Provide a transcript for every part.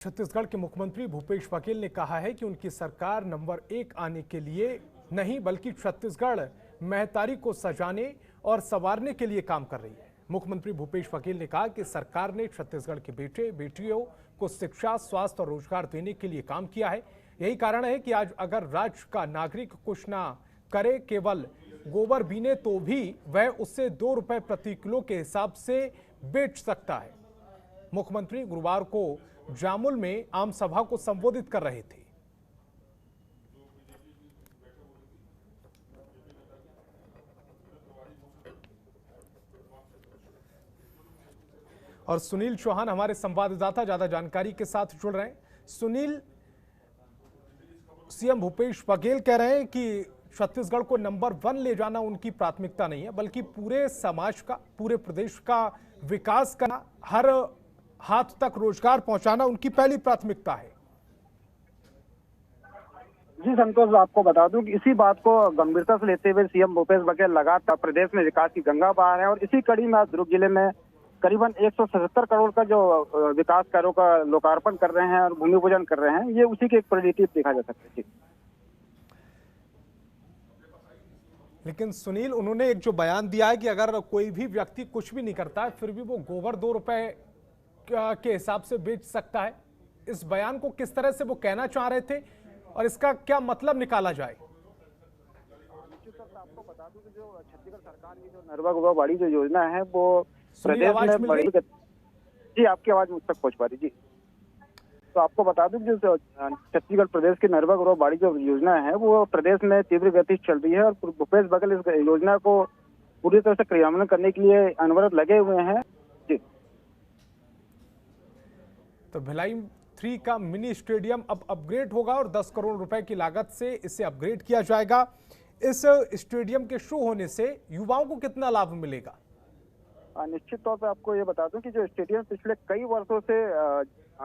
छत्तीसगढ़ के मुख्यमंत्री भूपेश बघेल ने कहा है कि उनकी सरकार नंबर 1 आने के लिए नहीं बल्कि छत्तीसगढ़ महतारी को सजाने और संवारने के लिए काम कर रही है। मुख्यमंत्री भूपेश बघेल ने कहा कि सरकार ने छत्तीसगढ़ के बेटे बेटियों को शिक्षा, स्वास्थ्य और रोजगार देने के लिए काम किया है। यही कारण है कि आज अगर राज्य का नागरिक कुछ ना करे, केवल गोबर बीने, तो भी वह उससे 2 रुपए प्रति किलो के हिसाब से बेच सकता है। मुख्यमंत्री गुरुवार को जामुल में आम सभा को संबोधित कर रहे थे। और सुनील चौहान हमारे संवाददाता ज्यादा जानकारी के साथ जुड़ रहे हैं। सुनील, सीएम भूपेश बघेल कह रहे हैं कि छत्तीसगढ़ को नंबर 1 ले जाना उनकी प्राथमिकता नहीं है, बल्कि पूरे समाज का, पूरे प्रदेश का विकास करना, हर हाथ तक रोजगार पहुंचाना उनकी पहली प्राथमिकता है। जी संतोष, आपको बता दूं कि इसी बात को गंभीरता से लेते हुए सीएम भूपेश बघेल लगातार प्रदेश में विकास की गंगा बहा रहे हैं और इसी कड़ी में आज दुर्ग जिले में करीबन 177 करोड़ का जो विकास कार्यों का लोकार्पण कर रहे हैं और भूमि पूजन कर रहे हैं। ये उसी के एक परिणति देखा जा सकता है। लेकिन सुनील, उन्होंने एक जो बयान दिया है कि अगर कोई भी व्यक्ति कुछ भी नहीं करता है फिर भी वो गोबर 2 रुपए के हिसाब से बेच सकता है, इस बयान को किस तरह से वो कहना चाह रहे थे और इसका क्या मतलब निकाला जाए? आपको बता दूं कि जो छत्तीसगढ़ सरकार की जो नरवा गोबा बाड़ी जो योजना है वो प्रदेश में बड़ी। जी, आपकी आवाज मुझ तक पहुंच पा रही। जी, तो आपको बता दूं कि जो छत्तीसगढ़ प्रदेश की नरवा गोबा बाड़ी जो योजना है वो प्रदेश में तीव्र गति से चल रही है और भूपेश बघेल इस योजना को पूरी तरह से क्रियान्वयन करने के लिए अनवरत लगे हुए हैं। जी, तो भिलाई 3 का मिनी स्टेडियम अब अपग्रेड होगा और 10 करोड़ रुपए की लागत से इसे अपग्रेड किया जाएगा। इस स्टेडियम के शुरू होने से युवाओं को कितना लाभ मिलेगा? निश्चित तौर पर आपको ये बता दूं कि जो स्टेडियम पिछले कई वर्षों से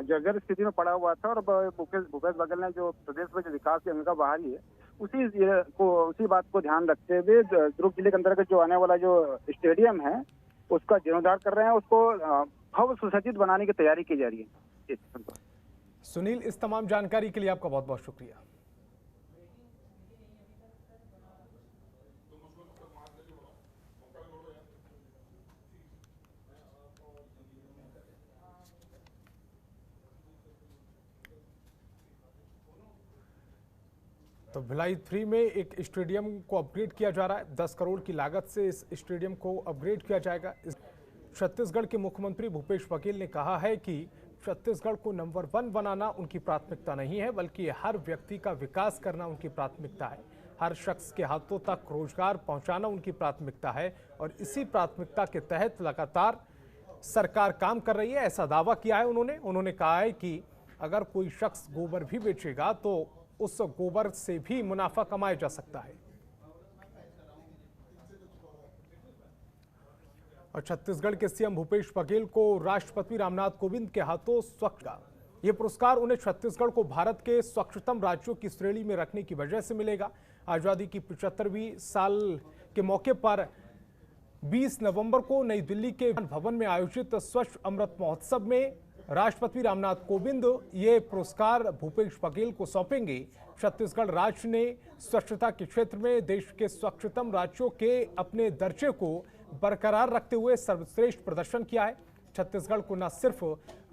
जर्जर स्थिति में पड़ा हुआ था और भूपेश बघेल ने जो प्रदेश में जो विकास की गंगा बहारी है उसी बात को ध्यान रखते हुए दुर्ग जिले के अंतर्गत जो आने वाला जो स्टेडियम है उसका जीर्णोद्धार कर रहे हैं, उसको भव्य सुसज्जित बनाने की तैयारी की जा रही है। सुनील, इस तमाम जानकारी के लिए आपका बहुत बहुत शुक्रिया। तो भिलाई 3 में एक स्टेडियम को अपग्रेड किया जा रहा है। 10 करोड़ की लागत से इस स्टेडियम को अपग्रेड किया जाएगा। छत्तीसगढ़ के मुख्यमंत्री भूपेश बघेल ने कहा है कि छत्तीसगढ़ को नंबर 1 बनाना उनकी प्राथमिकता नहीं है, बल्कि हर व्यक्ति का विकास करना उनकी प्राथमिकता है। हर शख्स के हाथों तक रोजगार पहुंचाना उनकी प्राथमिकता है और इसी प्राथमिकता के तहत लगातार सरकार काम कर रही है, ऐसा दावा किया है उन्होंने कहा है कि अगर कोई शख्स गोबर भी बेचेगा तो उस गोबर से भी मुनाफा कमाया जा सकता है। और छत्तीसगढ़ के सीएम भूपेश बघेल को राष्ट्रपति रामनाथ कोविंद के हाथों स्वच्छ का यह पुरस्कार उन्हें छत्तीसगढ़ को भारत के स्वच्छतम राज्यों की श्रेणी में रखने की वजह से मिलेगा। आजादी की 75वीं साल के मौके पर 20 नवंबर को नई दिल्ली के भवन में आयोजित स्वच्छ अमृत महोत्सव में राष्ट्रपति रामनाथ कोविंद ये पुरस्कार भूपेश बघेल को सौंपेंगे। छत्तीसगढ़ राज्य ने स्वच्छता के क्षेत्र में देश के स्वच्छतम राज्यों के अपने दर्जे को बरकरार रखते हुए सर्वश्रेष्ठ प्रदर्शन किया है। छत्तीसगढ़ को न सिर्फ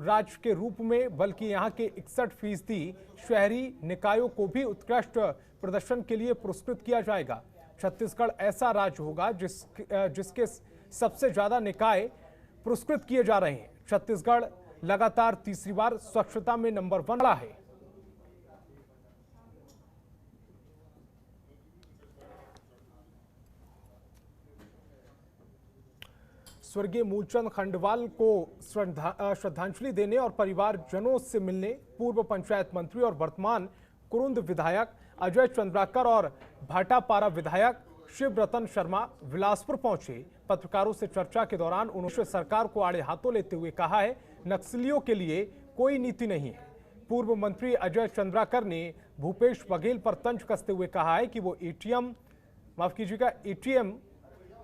राज्य के रूप में बल्कि यहाँ के 61% शहरी निकायों को भी उत्कृष्ट प्रदर्शन के लिए पुरस्कृत किया जाएगा। छत्तीसगढ़ ऐसा राज्य होगा जिसके सबसे ज्यादा निकाय पुरस्कृत किए जा रहे हैं। छत्तीसगढ़ लगातार तीसरी बार स्वच्छता में नंबर 1 रहा है। स्वर्गीय मूलचंद खंडवाल को श्रद्धांजलि देने और परिवारजनों से मिलने पूर्व पंचायत मंत्री और वर्तमान कुरुंद विधायक अजय चंद्राकर और भाटापारा विधायक शिव रतन शर्मा बिलासपुर पहुंचे। पत्रकारों से चर्चा के दौरान उन्होंने सरकार को आड़े हाथों लेते हुए कहा है, नक्सलियों के लिए कोई नीति नहीं है। पूर्व मंत्री अजय चंद्राकर ने भूपेश बघेल पर तंज कसते हुए कहा है कि वो एटीएम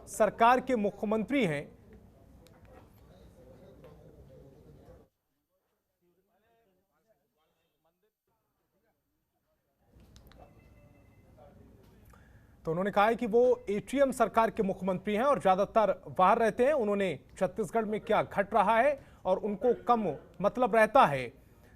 सरकार के मुख्यमंत्री हैं। तो उन्होंने कहा है कि वो एटीएम सरकार के मुख्यमंत्री हैं और ज्यादातर बाहर रहते हैं। उन्होंने छत्तीसगढ़ में क्या घट रहा है और उनको कम मतलब रहता है।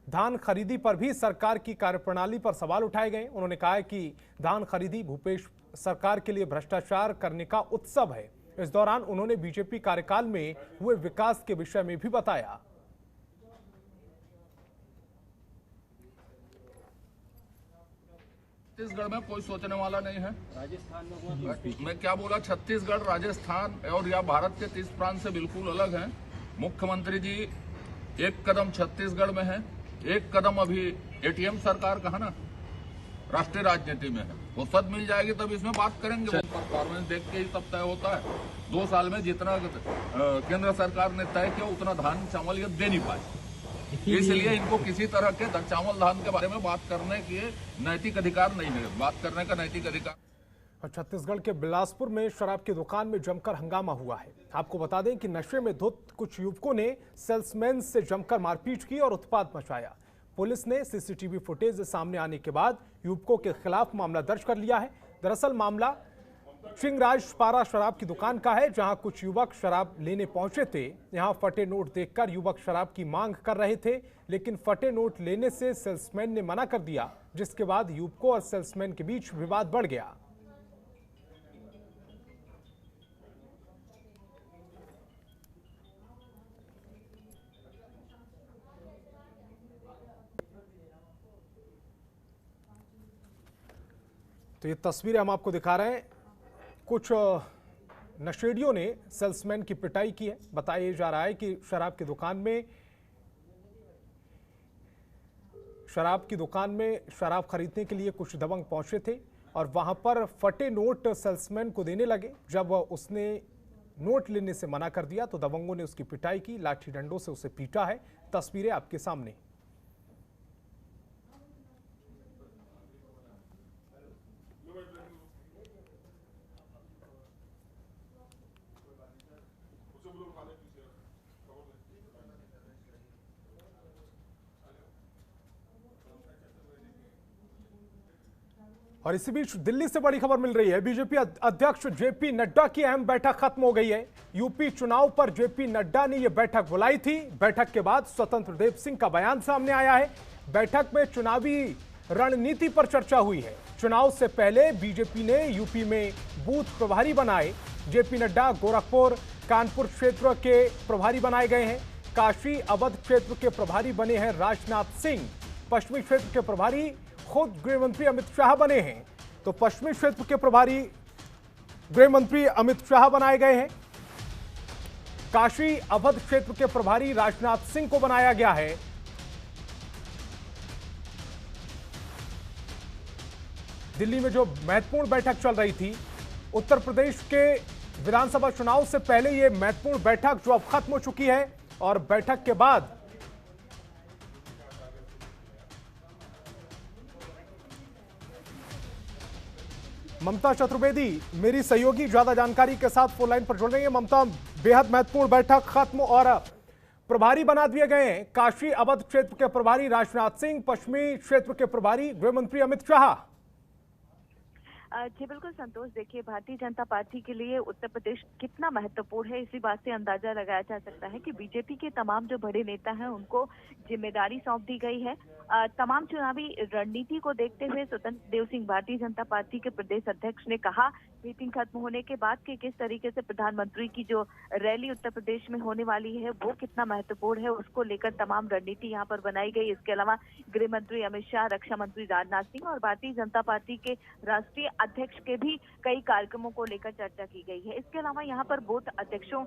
धान खरीदी पर भी सरकार की कार्यप्रणाली पर सवाल उठाए गए। उन्होंने कहा है कि धान खरीदी भूपेश सरकार के लिए भ्रष्टाचार करने का उत्सव है। इस दौरान उन्होंने बीजेपी कार्यकाल में हुए विकास के विषय में भी बताया। छत्तीसगढ़ में कोई सोचने वाला नहीं है। राजस्थान में मैं क्या बोला, छत्तीसगढ़ राजस्थान और या भारत के 30 प्रांत से बिल्कुल अलग है। मुख्यमंत्री जी एक कदम छत्तीसगढ़ में है, एक कदम अभी एटीएम सरकार का है ना, राष्ट्रीय राजनीति में है। वो सद मिल जाएगी तब इसमें बात करेंगे। परफॉर्मेंस देख के ही तब तय होता है। 2 साल में जितना केंद्र सरकार ने तय किया उतना धान चावल ये दे नहीं पाए, इसलिए इनको किसी तरह के चावल धान के बारे में बात करने की नैतिक अधिकार नहीं है। बात करने का नैतिक अधिकार। छत्तीसगढ़ के बिलासपुर में शराब की दुकान में जमकर हंगामा हुआ है। आपको बता दें कि नशे में धुत कुछ युवकों ने सेल्समैन से जमकर मारपीट की और उत्पात मचाया। पुलिस ने सीसीटीवी फुटेज सामने आने के बाद युवकों के खिलाफ मामला दर्ज कर लिया है। दरअसल मामला चिंगराज पारा शराब की दुकान का है, जहां कुछ युवक शराब लेने पहुंचे थे। यहां फटे नोट देखकर युवक शराब की मांग कर रहे थे, लेकिन फटे नोट लेने से सेल्समैन ने मना कर दिया, जिसके बाद युवकों और सेल्समैन के बीच विवाद बढ़ गया। तो ये तस्वीरें हम आपको दिखा रहे हैं। कुछ नशेड़ियों ने सेल्समैन की पिटाई की है। बताया जा रहा है कि शराब की दुकान में शराब खरीदने के लिए कुछ दबंग पहुंचे थे और वहां पर फटे नोट सेल्समैन को देने लगे। जब उसने नोट लेने से मना कर दिया तो दबंगों ने उसकी पिटाई की, लाठी डंडों से उसे पीटा है। तस्वीरें आपके सामने। और इसी बीच दिल्ली से बड़ी खबर मिल रही है। बीजेपी अध्यक्ष जेपी नड्डा की अहम बैठक खत्म हो गई है। यूपी चुनाव पर जेपी नड्डा ने यह बैठक बुलाई थी। बैठक के बाद स्वतंत्र देव सिंह का बयान सामने आया है। बैठक में चुनावी रणनीति पर चर्चा हुई है। चुनाव से पहले बीजेपी ने यूपी में बूथ प्रभारी बनाए। जेपी नड्डा गोरखपुर कानपुर क्षेत्र के प्रभारी बनाए गए हैं। काशी अवध क्षेत्र के प्रभारी बने हैं राजनाथ सिंह। पश्चिमी क्षेत्र के प्रभारी खुद गृह मंत्री अमित शाह बने हैं। तो पश्चिमी क्षेत्र के प्रभारी गृह मंत्री अमित शाह बनाए गए हैं। काशी अवध क्षेत्र के प्रभारी राजनाथ सिंह को बनाया गया है। दिल्ली में जो महत्वपूर्ण बैठक चल रही थी, उत्तर प्रदेश के विधानसभा चुनाव से पहले यह महत्वपूर्ण बैठक जो अब खत्म हो चुकी है, और बैठक के बाद ममता चतुर्वेदी मेरी सहयोगी ज्यादा जानकारी के साथ फोन लाइन पर जुड़ रही है। ममता, बेहद महत्वपूर्ण बैठक खत्म और प्रभारी बना दिए गए हैं। काशी अवध क्षेत्र के प्रभारी राजनाथ सिंह, पश्चिमी क्षेत्र के प्रभारी गृह मंत्री अमित शाह। जी बिल्कुल संतोष, देखिए भारतीय जनता पार्टी के लिए उत्तर प्रदेश कितना महत्वपूर्ण है, इसी बात से अंदाजा लगाया जा सकता है कि बीजेपी के तमाम जो बड़े नेता हैं उनको जिम्मेदारी सौंप दी गई है। तमाम चुनावी रणनीति को देखते हुए स्वतंत्र देव सिंह भारतीय जनता पार्टी के प्रदेश अध्यक्ष ने कहा मीटिंग खत्म होने के बाद कि किस तरीके से प्रधानमंत्री की जो रैली उत्तर प्रदेश में होने वाली है वो कितना महत्वपूर्ण है, उसको लेकर तमाम रणनीति यहाँ पर बनाई गई। इसके अलावा गृह मंत्री अमित शाह, रक्षा मंत्री राजनाथ सिंह और भारतीय जनता पार्टी के राष्ट्रीय अध्यक्ष के भी कई कार्यक्रमों को लेकर चर्चा की गई है। इसके अलावा यहाँ पर बूथ अध्यक्षों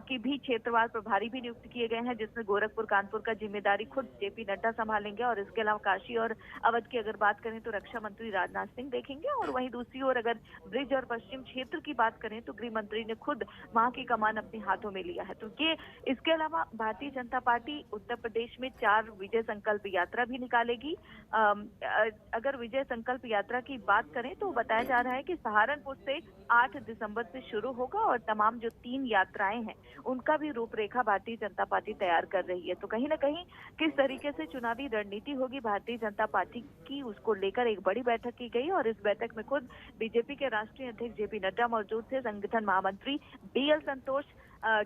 की भी क्षेत्रवार प्रभारी भी नियुक्त किए गए हैं, जिसमें गोरखपुर कानपुर का जिम्मेदारी खुद जेपी नड्डा संभालेंगे और इसके अलावा काशी और अवध की अगर बात करें तो रक्षा मंत्री राजनाथ सिंह देखेंगे। और वहीं दूसरी ओर अगर ब्रिज और पश्चिम क्षेत्र की बात करें तो गृह मंत्री ने खुद वहां की कमान अपने हाथों में लिया है। तो ये इसके अलावा भारतीय जनता पार्टी उत्तर प्रदेश में 4 विजय संकल्प यात्रा भी निकालेगी। अगर विजय संकल्प यात्रा की बात करें तो बताया जा रहा है कि सहारनपुर से 8 दिसंबर से शुरू होगा और तमाम जो 3 यात्राएं हैं उनका भी रूपरेखा भारतीय जनता पार्टी तैयार कर रही है। तो कहीं ना कहीं किस तरीके से चुनावी रणनीति होगी भारतीय जनता पार्टी की, उसको लेकर एक बड़ी बैठक की गई और इस बैठक में खुद बीजेपी के राष्ट्रीय अध्यक्ष जेपी नड्डा मौजूद थे, संगठन महामंत्री बीएल संतोष,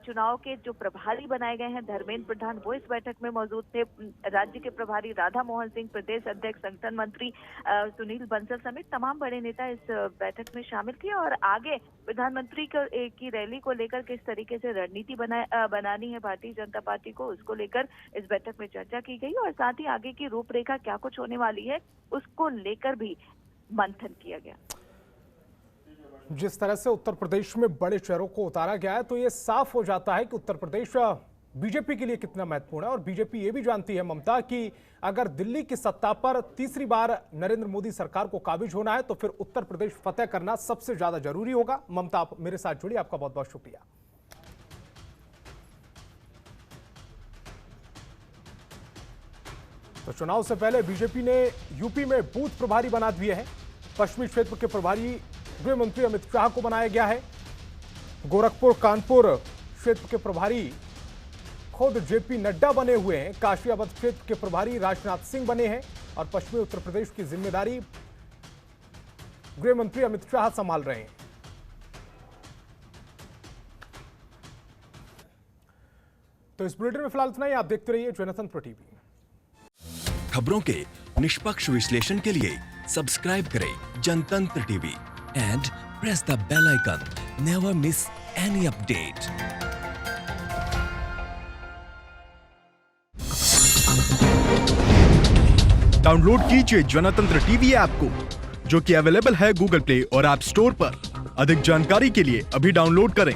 चुनाव के जो प्रभारी बनाए गए हैं धर्मेंद्र प्रधान वो इस बैठक में मौजूद थे, राज्य के प्रभारी राधा मोहन सिंह, प्रदेश अध्यक्ष संगठन मंत्री सुनील बंसल समेत तमाम बड़े नेता इस बैठक में शामिल थे। और आगे प्रधानमंत्री की रैली को लेकर किस तरीके से रणनीति बनानी है भारतीय जनता पार्टी को, उसको लेकर इस बैठक में चर्चा की गई और साथ ही आगे की रूपरेखा क्या कुछ होने वाली है उसको लेकर भी मंथन किया गया। जिस तरह से उत्तर प्रदेश में बड़े शहरों को उतारा गया है तो ये साफ हो जाता है कि उत्तर प्रदेश बीजेपी के लिए कितना महत्वपूर्ण है। और बीजेपी ये भी जानती है ममता कि अगर दिल्ली की सत्ता पर तीसरी बार नरेंद्र मोदी सरकार को काबिज होना है तो फिर उत्तर प्रदेश फतेह करना सबसे ज्यादा जरूरी होगा। ममता, आप मेरे साथ जुड़ी, आपका बहुत बहुत शुक्रिया। तो चुनाव से पहले बीजेपी ने यूपी में बूथ प्रभारी बना दिए हैं। पश्चिमी क्षेत्र के प्रभारी गृह मंत्री अमित शाह को बनाया गया है। गोरखपुर कानपुर क्षेत्र के प्रभारी खुद जेपी नड्डा बने हुए हैं। काशियाबाद क्षेत्र के प्रभारी राजनाथ सिंह बने हैं और पश्चिमी उत्तर प्रदेश की जिम्मेदारी गृह मंत्री अमित शाह संभाल रहे हैं। तो इस बुलेटिन में फिलहाल इतना ही। आप देखते रहिए जनतंत्र टीवी। खबरों के निष्पक्ष विश्लेषण के लिए सब्सक्राइब करें जनतंत्र TV and press the bell icon. Never miss any update. Download कीजिए जनतंत्र टीवी ऐप को, जो कि अवेलेबल है गूगल प्ले और ऐप स्टोर पर। अधिक जानकारी के लिए अभी डाउनलोड करें।